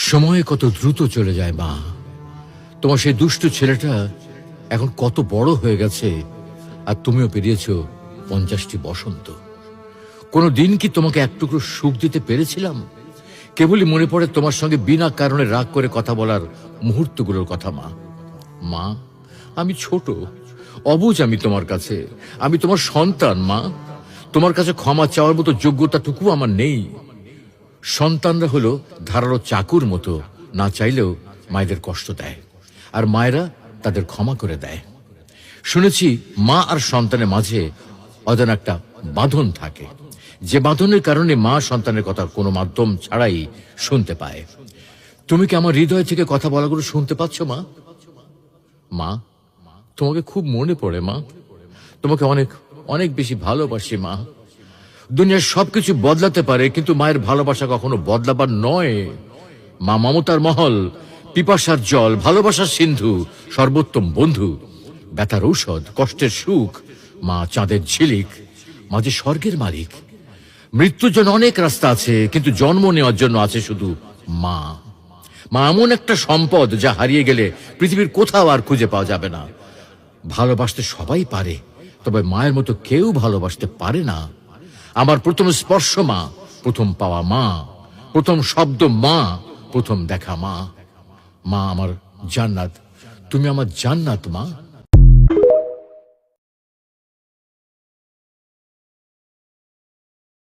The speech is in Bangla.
সময় কত দ্রুত চলে যায় মা। তোমার সেই দুষ্টু ছেলেটা এখন কত বড় হয়ে গেছে, আর তুমিও পেরিয়েছ 50টি বসন্ত। কোনো দিন কি তোমাকে এক টুকরো সুখ দিতে পেরেছিলাম? কেবলই মনে পড়ে তোমার সঙ্গে বিনা কারণে রাগ করে কথা বলার মুহূর্তগুলোর কথা। মা, মা, আমি ছোট, অবুঝ আমি তোমার কাছে। আমি তোমার সন্তান মা। তোমার কাছে ক্ষমা চাওয়ার মতো যোগ্যতাটুকু আমার নেই। সন্তানরা হলো ধারালো চাকুর মতো, না চাইলেও মায়েদের কষ্ট দেয়, আর মায়েরা তাদের ক্ষমা করে দেয়। শুনেছি মা আর সন্তানের মাঝে অজানা একটা বাঁধন থাকে, যে বাঁধনের কারণে মা সন্তানের কথা কোনো মাধ্যম ছাড়াই শুনতে পায়। তুমি কি আমার হৃদয় থেকে কথা বলাগুলো শুনতে পাচ্ছ মা? মা, তোমাকে খুব মনে পড়ে মা। তোমাকে অনেক অনেক বেশি ভালোবাসি মা। দুনিয়ার সবকিছু বদলাতে পারে, কিন্তু মায়ের ভালোবাসা কখনো বদলাবার নয়। মা মমতার মহল, পিপাসার জল, ভালোবাসার সিন্ধু, সর্বোত্তম বন্ধু, ব্যথার ঔষধ, কষ্টের সুখ। মা চাঁদের ঝিলিক, মা যে স্বর্গের মালিক। মৃত্যুর জন্য অনেক রাস্তা আছে, কিন্তু জন্ম নেওয়ার জন্য আছে শুধু মা। মা এমন একটা সম্পদ, যা হারিয়ে গেলে পৃথিবীর কোথাও আর খুঁজে পাওয়া যাবে না। ভালোবাসতে সবাই পারে, তবে মায়ের মতো কেউ ভালোবাসতে পারে না। আমার প্রথম স্পর্শ মা, প্রথম পাওয়া মা, প্রথম শব্দ মা, প্রথম দেখা মা। মা আমার জান্নাত, তুমি আমার জান্নাত মা।